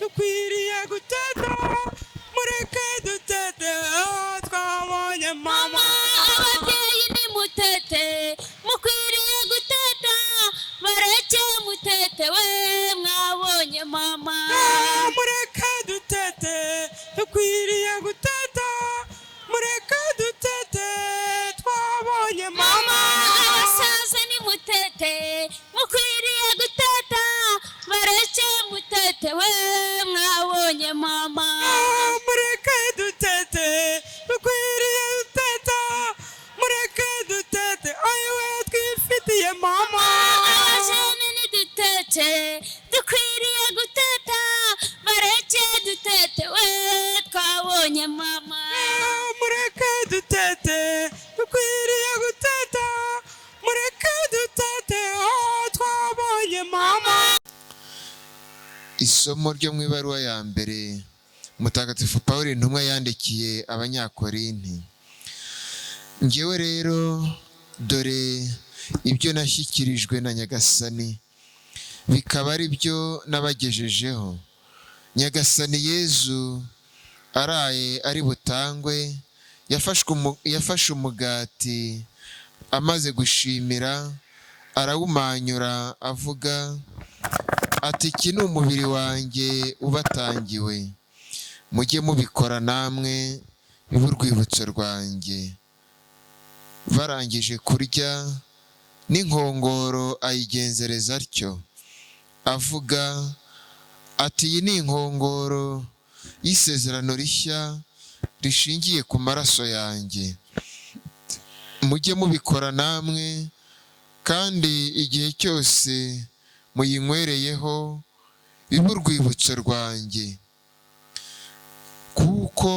dukwiriye guteta mureke dutete aho twabonye mama. Ababyeyi ni mutete mukwiriye guteta bareke mutete we mwabonye mama. Mureke dutete dukwiriye guteta mureke dutete twabonye mama. Abasaza ni mutete mukwiriye guteta bareke mutete we mwabonye mama. Mureke dutete dukwiriye guteta mureke dutete ayiwe twifitiye mama. Abajene ni dutete dukwiriye guteta bareke dutete we twabonye mama. Mureke dutete dukwiriye guteta mureke dutete aho twabonye mama. Isomo ryo mu ibaruwa ya mbere Mutagatifu Pawulo intumwa yandikiye Abanyakorinti. Njyewe rero dore ibyo nashyikirijwe na Nyagasani, bikaba ari byo nabagejejeho. Nyagasani Yezu araye ari butangwe yafashe umugati, amaze gushimira arawumanyura avuga ati, iki ni umubiri wanjye ubatangiwe, mujye mubikora namwe bibe urwibutso rwanjye. Barangije kurya n'inkongoro ayigenzereza atyo avuga ati, iyi ni inkongoro y'isezerano rishya rishingiye ku maraso yanjye, mujye mubikora namwe, kandi igihe cyose muyinywereyeho bibe urwibutso rwanjye. Kuko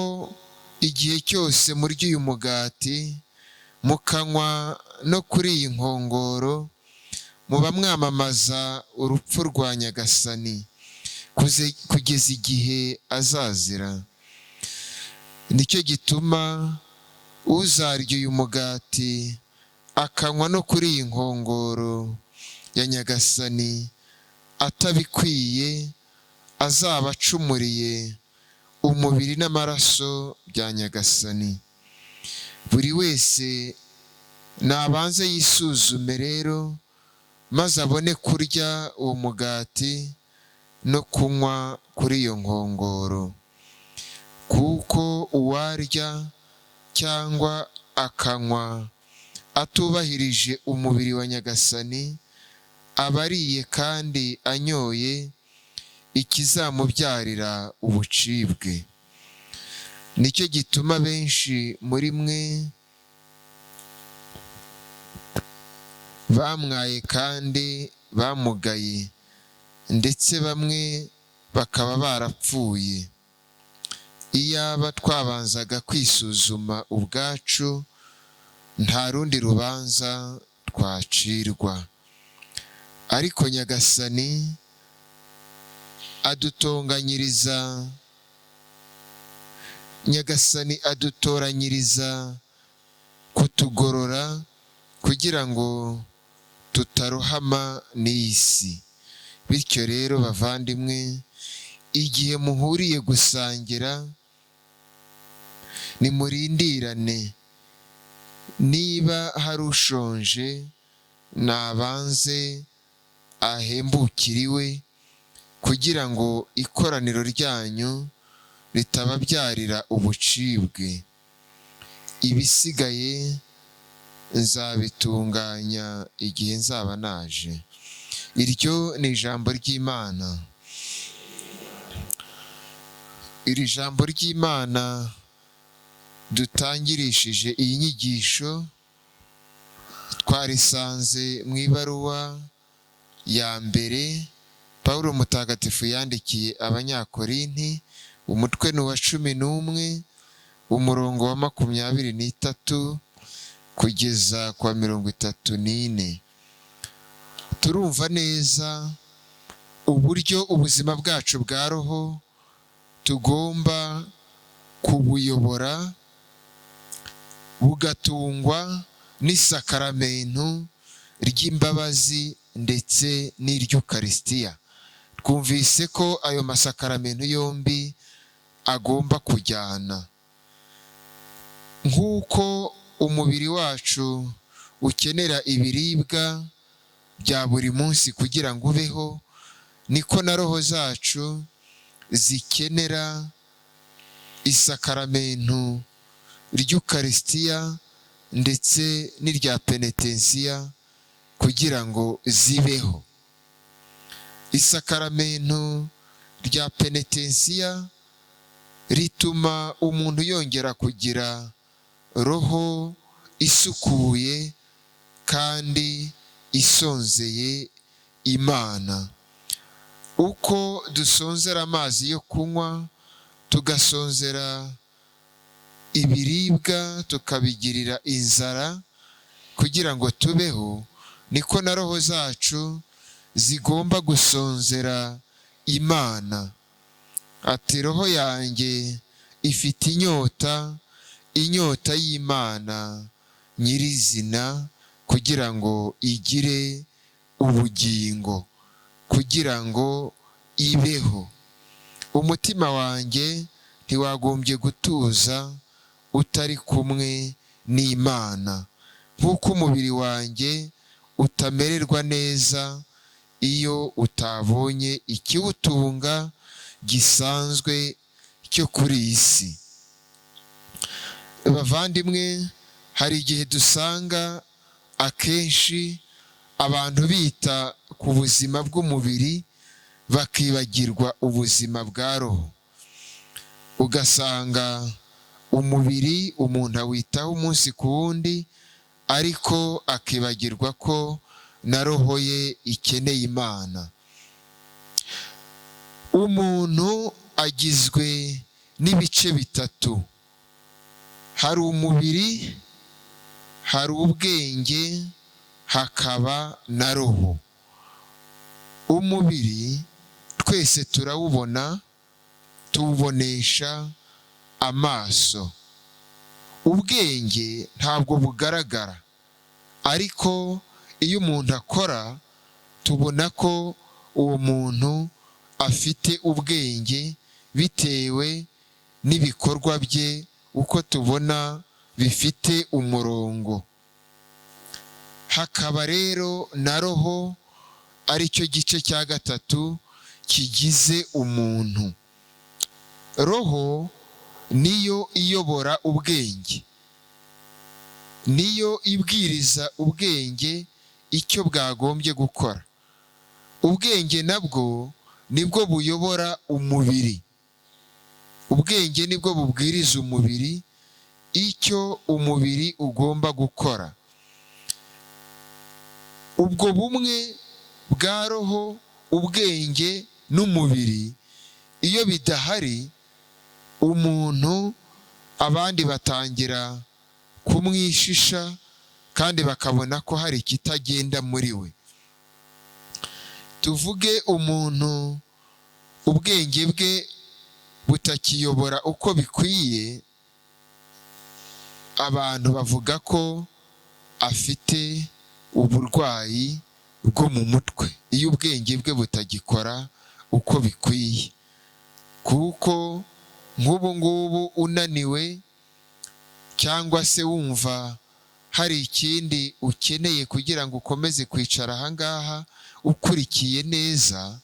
igihe cyose murya uyu mugati mukanywa no kuri iyi nkongoro, muba mwamamaza urupfu rwa Nyagasani kugeza igihe azazira. Nicyo gituma uzarya uyu mugati akanywa no kuri iyi nkongoro ya Nyagasani atabikwiye, azaba acumuriye umubiri n'amaraso bya Nyagasani. Buri wese nabanze yisuzume rero, maze abone kurya uwo mugati no kunywa kuri iyo nkongoro. Kuko uwarya cyangwa akanywa atubahirije umubiri wa Nyagasani aba ariye kandi anyoye ikizamubyarira ubucibwe. Nicyo gituma benshi muri mwe bamwaye kandi bamugaye, ndetse bamwe bakaba barapfuye. Iyaba twabanzaga kwisuzuma ubwacu, nta rundi rubanza twacirwa. Ariko Nyagasani adutoranyiriza kutugorora kugira ngo tutarohama n'isi. Bityo rero bavandimwe, igihe muhuriye gusangira nimurindirane. Niba hari ushonje nabanze ahembukire iwe, kugira ngo ikoraniro ryanyu ritababyarira ubucibwe. Ibisigaye nzabitunganya igihe nzaba naje. Iryo ni ijambo ry'Imana. Iri jambo ry'Imana dutangirishije iyi nyigisho twarisanze mu ibaruwa ya mbere Pawulo Mutagatifu yandikiye Abanyakorinti, umutwe ni uwa 11, umurongo wa 23 kugeza kwa 34. Turumva neza uburyo ubuzima bwacu bwa roho tugomba kubuyobora bugatungwa n'isakaramento ry'imbabazi ndetse n'iry'Ukarisitiya. twumvise ko ayo masakaramentu yombi agomba kujyana. Nk'uko umubiri wacu ukenera ibiribwa bya buri munsi kugira ngo ubeho, niko na roho zacu zikenera isakaramentu ry'Ukarisitiya ndetse n'irya penetensiya kugira ngo zibeho. Isakaramentu rya penetensiya rituma umuntu yongera kugira roho isukuye kandi isonzeye Imana. Uko dusonzera amazi yo kunywa, tugasonzera ibiribwa tukabigirira inzara kugira ngo tubeho, niko na roho zacu zigomba gusonzera Imana. Ati roho yanjye ifite inyota y'Imana nyirizina, kugira ngo igire ubugingo, kugira ngo ibeho. Umutima wanjye ntiwagombye gutuza utari kumwe n'Imana, nk'uko umubiri wanjye utamererwa neza iyo utabonye ikiwutunga gisanzwe cyo kuri iyi si. Bavandimwe, hari igihe dusanga akenshi abantu bita ku buzima bw'umubiri bakibagirwa ubuzima bwa roho. Ugasanga umubiri umuntu awitaho umunsi ku wundi, ariko akibagirwa ko na roho ye ikeneye Imana. Umuntu agizwe n'ibice bitatu: hari umubiri, hari ubwenge, hakaba na roho. Umubiri twese turawubona, tuwubonesha amaso. Ubwenge ntabwo bugaragara, ariko iyo umuntu akora tubona ko uwo muntu afite ubwenge bitewe n'ibikorwa bye, uko tubona bifite umurongo. Hakaba rero na roho, aricyo gice cya gatatu kigize umuntu. Roho niyo iyobora ubwenge, niyo ibwiriza ubwenge icyo bwagombye gukora. Ubwenge nabwo nibwo buyobora umubiri. Ubwenge nibwo bubwiriza umubiri icyo umubiri ugomba gukora. Ubwo bumwe bwa roho, ubwenge n'umubiri, iyo bidahari, umuntu abandi batangira kumwishisha kandi bakabona ko hari ikitagenda muri we. Tuvuge umuntu ubwenge bwe butakiyobora uko bikwiye, abantu bavuga ko afite uburwayi bwo mu mutwe, iyo ubwenge bwe butagikora uko bikwiye. Kuko nk'ubu ngubu unaniwe, cyangwa se wumva hari ikindi ukeneye kugira ngo ukomeze kwicara ahangaha ukurikiye neza,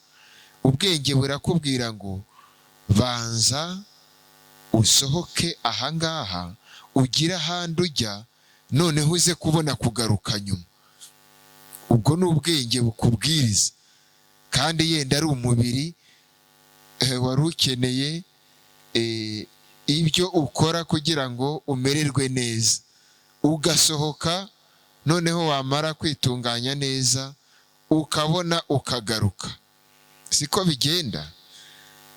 ubwenge burakubwira ngo banza usohoke ahangaha ugire ahandi ujya, noneho uze kubona kugaruka nyuma. Ubwo ni ubwenge bukubwiriza, kandi yenda ari umubiri wari ukeneye ibyo ukora kugira ngo umererwe neza, ugasohoka, noneho wamara kwitunganya neza ukabona ukagaruka. Siko bigenda.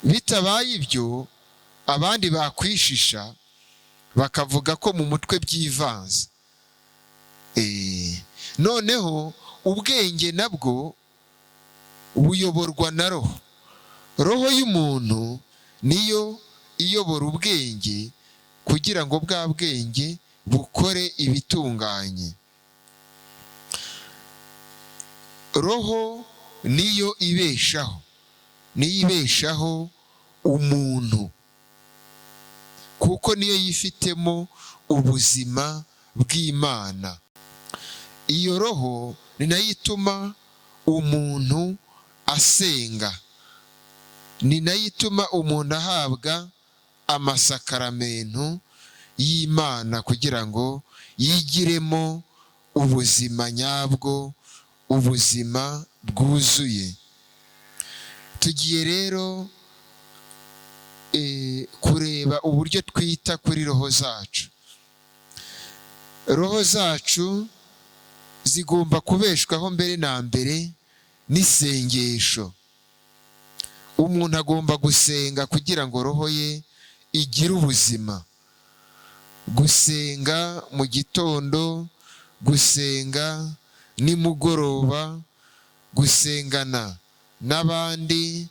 Bitabaye ibyo, abandi bakwishisha bakavuga ko mu mutwe byivanze. Noneho ubwenge nabwo buyoborwa na roho. Roho y'umuntu niyo iyobora ubwenge kugira ngo bwa bwenge bukore ibitunganye. Roho niyo ibeshaho. niyo ibeshaho umuntu, kuko niyo yifitemo ubuzima bw'Imana. Iyo roho ni nayo ituma umuntu asenga, ni nayo ituma umuntu ahabwa amasakaramentu y'Imana kugira ngo yigiremo ubuzima nyabwo, ubuzima bwuzuye. Tugiye rero kureba uburyo twita kuri roho zacu. Roho zacu zigomba kubeshwaho mbere na mbere n'isengesho. Umuntu agomba gusenga kugira ngo roho ye igire ubuzima. Gusenga mu gitondo, gusenga nimugoroba, gusengana n'abandi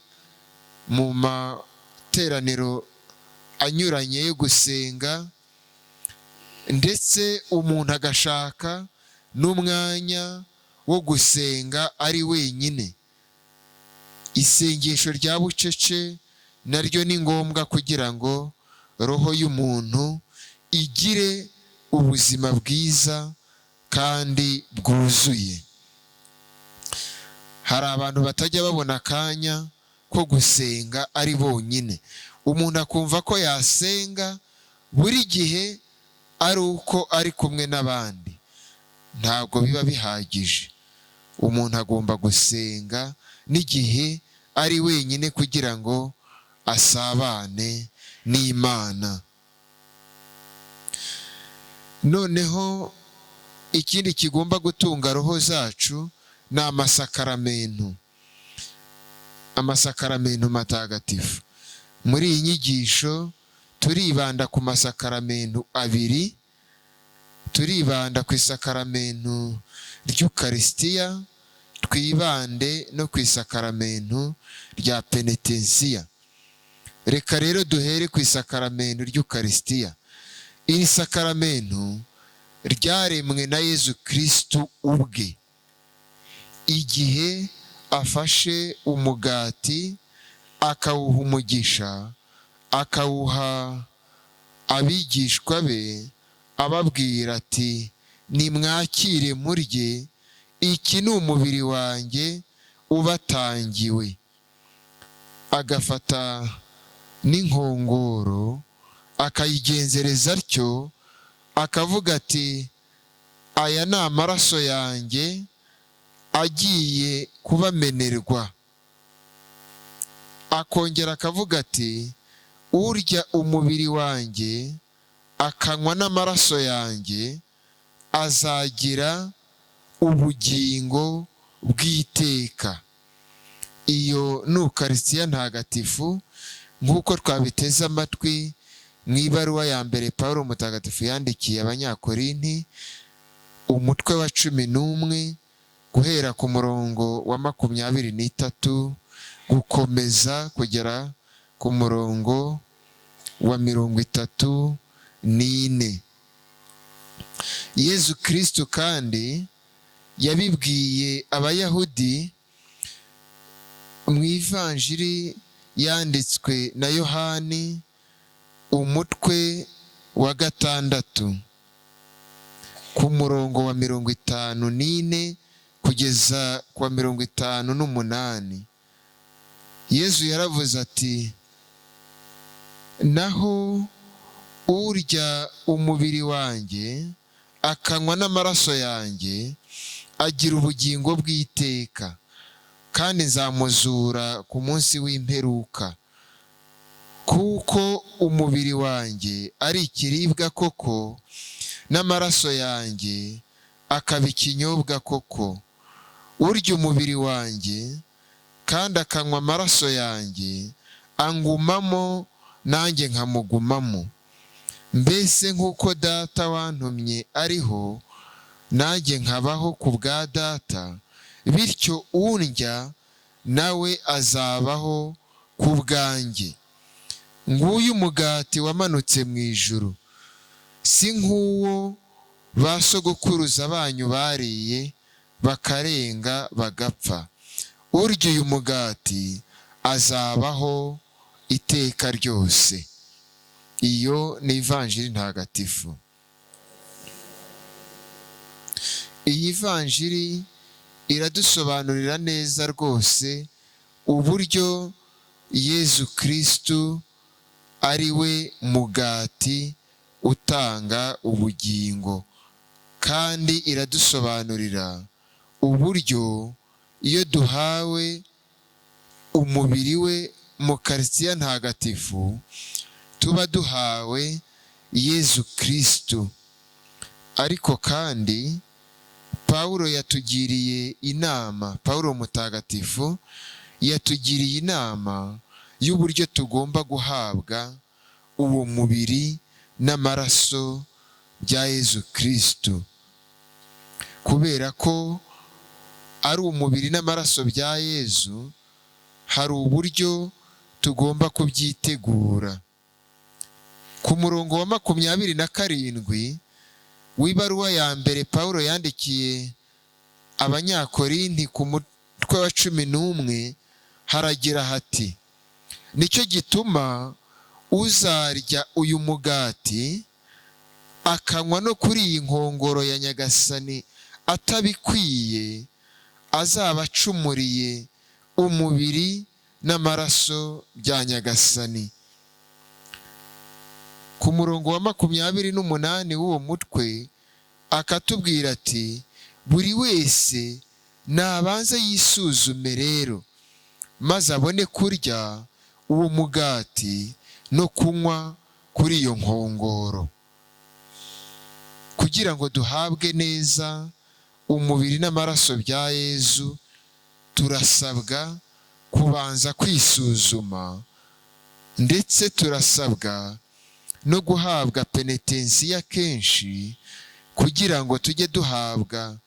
mu materaniro anyuranye yo gusenga, ndetse umuntu agashaka n'umwanya wo gusenga ari wenyine. Isengesho rya bucece naryo ni ngombwa kugira ngo roho y'umuntu igire ubuzima bwiza kandi bwuzuye. Hari abantu batajya babona akanya ko gusenga ari bonyine. Umuntu akumva ko yasenga buri gihe ari uko ari kumwe n'abandi. Ntabwo biba bihagije. Umuntu agomba gusenga n'igihe ari wenyine kugira ngo asabane n'Imana. Noneho ikindi kigomba gutunga roho zacu ni amasakaramentu. Amasakaramentu matagatifu. Muri iyi nyigisho turibanda ku masakaramentu abiri. Turibanda ku isakaramentu ry'Ukarisitiya, twibande no ku isakaramentu rya penetensiya. Reka rero duhere ku isakaramentu ry'Ukarisitiya. Iri sakaramentu ryaremwe na Yezu Kristu ubwe. Igihe afashe umugati akawuha umugisha, akawuha abigishwa be, ababwira ati nimwakire murye, iki ni umubiri wanjye ubatangiwe. Agafata n'inkongoro akayigenzereza atyo, akavuga ati aya ni amaraso yanjye agiye kubamenerwa. Akongera akavuga ati urya umubiri wanjye akanywa n'amaraso yanjye azagira ubugingo bw'iteka. Iyo ni Ukarisitiya ntagatifu nk'uko twabiteze amatwi mu ibaruwa ya mbere Pawulo mutagatifu yandikiye Abanyakorinti, umutwe wa 11 guhera ku murongo wa 23 gukomeza kugera ku murongo wa 34. Yezu Kristu kandi yabibwiye Abayahudi mu ivanjiri yanditswe na Yohani, umutwe wa 6 ku murongo wa 54 kugeza ku wa 58. Yezu yaravuze ati naho urya umubiri wanjye akanywa n'amaraso yanjye agira ubugingo bw'iteka, kandi nzamuzura ku munsi w'imperuka. Kuko umubiri wanjye ari ikiribwa koko, n'amaraso yanjye akaba ikinyobwa koko. Urya umubiri wanjye kandi akanywa amaraso yanjye angumamo, nanjye nkamugumamo. Mbese nk'uko Data wantumye ariho, nanjye nkabaho ku bwa Data, bityo undya nawe azabaho ku bwanjye. Nguyu umugati wamanutse mu ijuru, si nk'uwo ba sogokuruza banyu bariye bakarenga bagapfa. Urya uyu mugati azabaho iteka ryose. Iyo ni ivanjiri ntagatifu. Iyi vanjiri iradusobanurira neza rwose uburyo Yezu Kristu ari we mugati utanga ubugingo, kandi iradusobanurira uburyo iyo duhawe umubiri we mu Karisitiya ntagatifu tuba duhawe Yezu Kristu. Ariko kandi Pawulo yatugiriye inama, Pawulo mutagatifu yatugiriye inama y'uburyo tugomba guhabwa uwo mubiri n'amaraso bya Yezu Kristu. Kubera ko ari umubiri n'amaraso bya Yezu, hari uburyo tugomba kubyitegura. Ku murongo wa 27 w'ibaruwa ya mbere Pawulo yandikiye Abanyakorinti ku mutwe wa 11 haragira hati: nicyo gituma uzarya uyu mugati akanywa no kuri iyi nkongoro ya Nyagasani atabikwiye, azaba acumuriye umubiri n'amaraso bya Nyagasani. Ku murongo wa 28 w'uwo mutwe akatubwira ati: buri wese nabanze yisuzume rero, maze abone kurya uwo mugati no kunywa kuri iyo nkongoro. Kugira ngo duhabwe neza umubiri n'amaraso bya Yezu, turasabwa kubanza kwisuzuma, ndetse turasabwa no guhabwa penetensiya kenshi, kugira ngo tujye duhabwa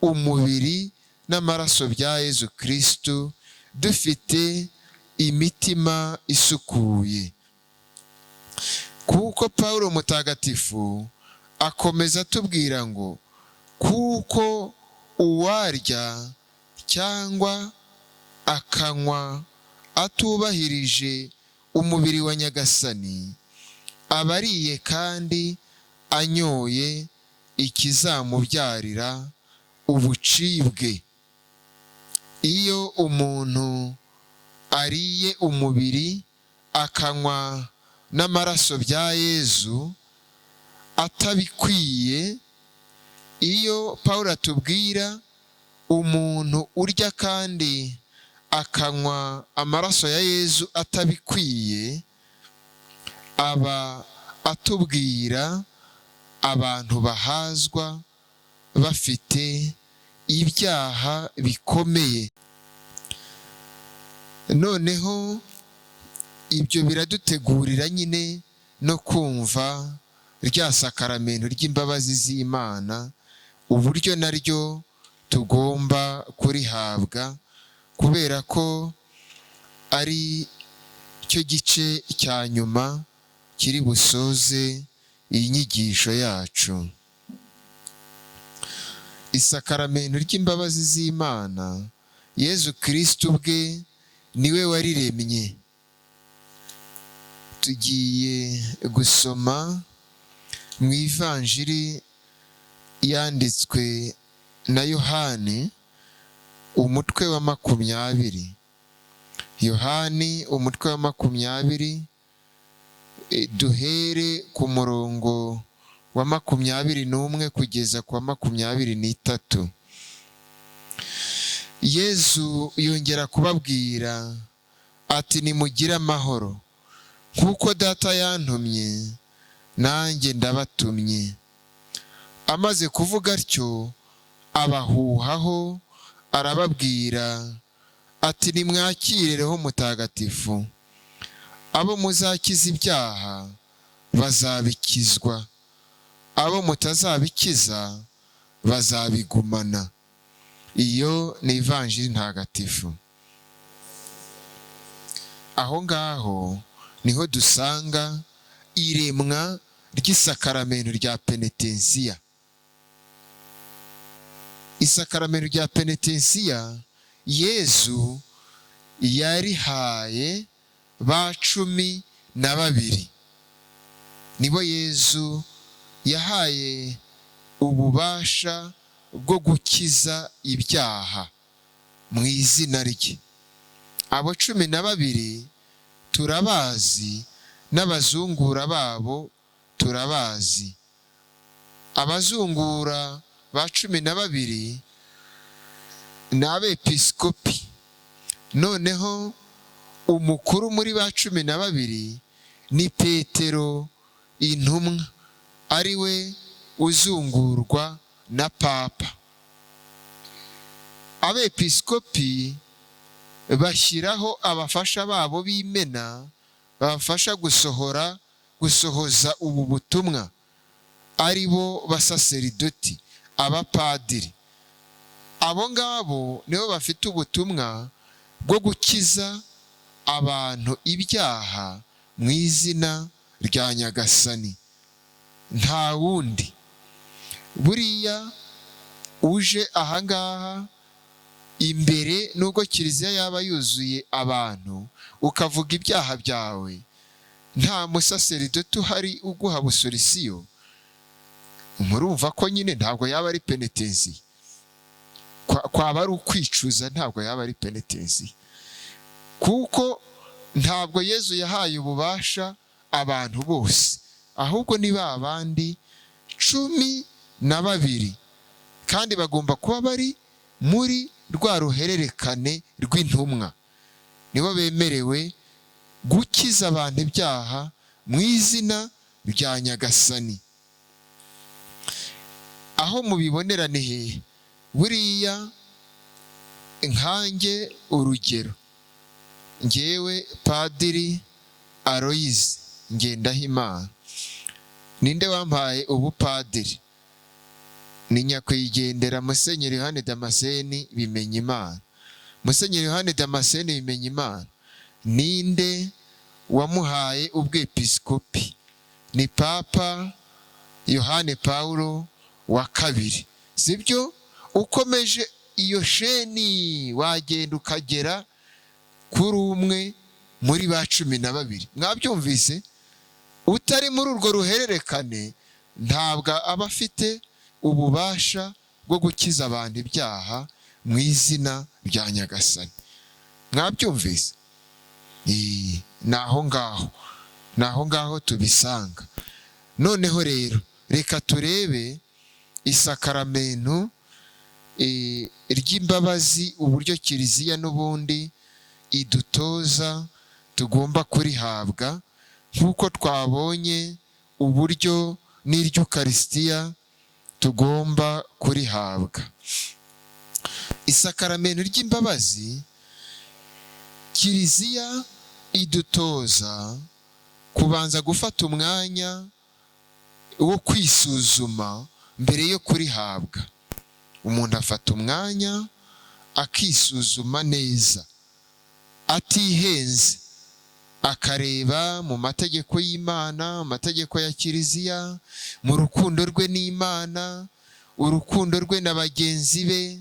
umubiri n'amaraso bya Yezu Kristu dufite imitima isukuye. Kuko Pawulo mutagatifu akomeza atubwira ngo kuko uwarya cyangwa akanywa atubahirije umubiri wa Nyagasani aba ariye kandi anyoye ikizamubyarira ubucibwe. Iyo umuntu ariye umubiri akanywa n'amaraso bya Yezu atabikwiye, iyo Pawulo atubwira umuntu urya kandi akanywa amaraso ya Yezu atabikwiye, aba atubwira abantu bahazwa bafite ibyaha bikomeye. Noneho ibyo biradutegurira nyine no kumva rya sakaramento ry'imbabazi z'Imana, uburyo naryo tugomba kurihabwa, kubera ko ari cyo gice cya nyuma kiri busoze iyi nyigisho yacu. Isakaramento ry'imbabazi z'Imana, Yezu Kristu ubwe niwe wariremye. Tugiye gusoma mu ivanjiri yanditswe na Yohani umutwe wa 20. Yohani umutwe wa 20, duhere ku murongo wa 21 kugeza ku wa 23. Yezu yongera kubabwira ati: nimugire amahoro, nk'uko Data yantumye nanjye ndabatumye. Amaze kuvuga atyo abahuhaho, arababwira ati: nimwakire Roho Mutagatifu. Abo muzakiza ibyaha bazabikizwa, abo mutazabikiza bazabigumana. Iyo ni ivanjiri ntagatifu. Aho ngaho niho dusanga iremwa ry'isakaramento rya penetensiya. Isakaramento rya penetensiya Yezu yarihaye ba 12. Nibo Yezu yahaye ububasha bwo gukiza ibyaha mu izina rye. Abo 12 turabazi, n'abazungura babo turabazi. Abazungura ba 12 ni abepiskopi. Noneho umukuru muri ba 12 ni Petero intumwa, ari we uzungurwa na Papa. Abepiskopi bashyiraho abafasha babo b'imena babafasha gusohoza ubu butumwa, ari bo basaseridoti, abapadiri. Abo ngabo nibo bafite ubutumwa bwo gukiza abantu ibyaha mu izina rya Nyagasani, nta wundi. Buriya uje ahangaha imbere, nubwo kiliziya yaba yuzuye abantu, ukavuga ibyaha byawe, nta musaseridoti uhari uguha busolisiyo, murumva ko nyine ntabwo yaba ari penetensi, kwaba ari ukwicuza, ntabwo yaba ari penetensi. Kuko ntabwo Yezu yahaye ububasha abantu bose, ahubwo ni ba bandi 12, kandi bagomba kuba bari muri rwa ruhererekane rw'intumwa. Nibo bemerewe gukiza abantu ibyaha mu izina rya Nyagasani. Aho mubibonera ni hehe? Buriya nkanjye urugero, njyewe Padiri Aloyize Ngendahimana, ninde wampaye ubupadiri? Ni nyakwigendera Musenyeri Yohani Damascene Bimenyimana. Musenyeri Yohani Damascene Bimenyimana ninde wamuhaye ubwepiskopi? Ni Papa Yohane Paulo wa kabiri. Sibyo? Ukomeje iyo sheni wagenda ukagera kuri umwe muri ba 12. Mwabyumvise? Utari muri urwo ruhererekane ntabwo aba afite ububasha bwo gukiza abantu ibyaha mu izina rya Nyagasani. Mwabyumvise? Naho ngaho tubisanga. Noneho rero reka turebe isakaramento ry'imbabazi, uburyo kiliziya n'ubundi idutoza tugomba kurihabwa, nk'uko twabonye uburyo n'iry'Ukarisitiya tugomba kurihabwa. Isakaramento ry'imbabazi, kiliziya idutoza kubanza gufata umwanya wo kwisuzuma mbere yo kurihabwa. Umuntu afata umwanya akisuzuma neza atihenze, akareba mu mategeko y'Imana, amategeko ya kiliziya, mu rukundo rwe n'Imana, urukundo rwe na bagenzi be,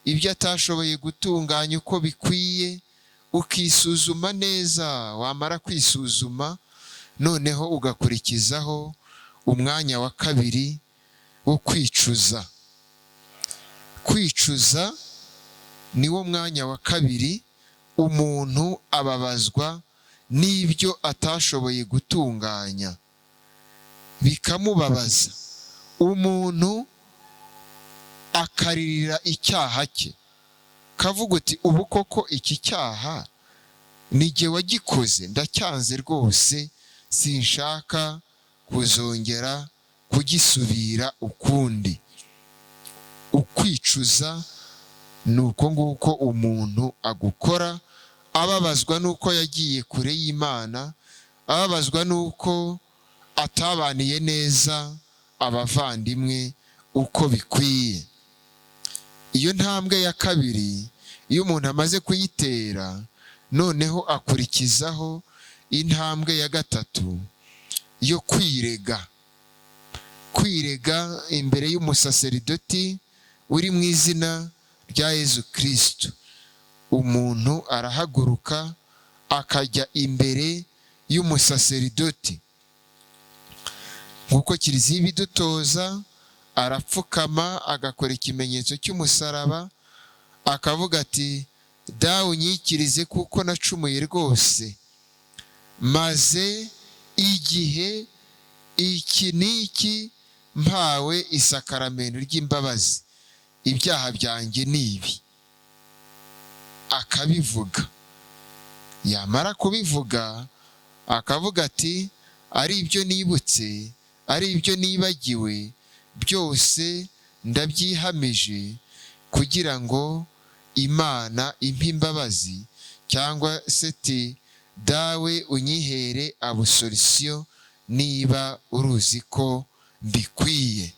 ibyo atashoboye gutunganya uko bikwiye, ukisuzuma neza. Wamara kwisuzuma, noneho ugakurikizaho umwanya wa 2 wo kwicuza. Kwicuza niwo mwanya wa 2. Umuntu ababazwa n'ibyo atashoboye gutunganya, bikamubabaza. Umuntu akaririra icyaha cye, kavuga uti ubu koko iki cyaha ni jye wagikoze, ndacyanze rwose, sinshaka kuzongera kugisubira ukundi. Ukwicuza ni uko nguko umuntu agukora, ababazwa n'uko yagiye kure y'Imana, ababazwa n'uko atabaniye neza abavandimwe uko bikwiye. Iyo ntambwe ya 2, iyo umuntu amaze kuyitera, noneho akurikizaho intambwe ya 3 yo kwirega. Kwirega imbere y'umusaseridoti uri mu izina rya Yezu Kristo. umuntu arahaguruka akajya imbere y'umusaseridoti nk'uko kiliziya ibidutoza. Arapfukama agakora ikimenyetso cy'umusaraba akavuga ati dawe unyikirize kuko nacumuye rwose, maze igihe iki n'iki mpawe isakaramento ry'imbabazi, ibyaha byanjye ni ibi. Akabivuga, yamara kubivuga akavuga ati ari ibyo nibutse, ari ibyo nibagiwe, byose ndabyihamije kugira ngo Imana impe imbabazi, cyangwa se ati dawe unyihere absolution niba uruzi ko mbikwiye.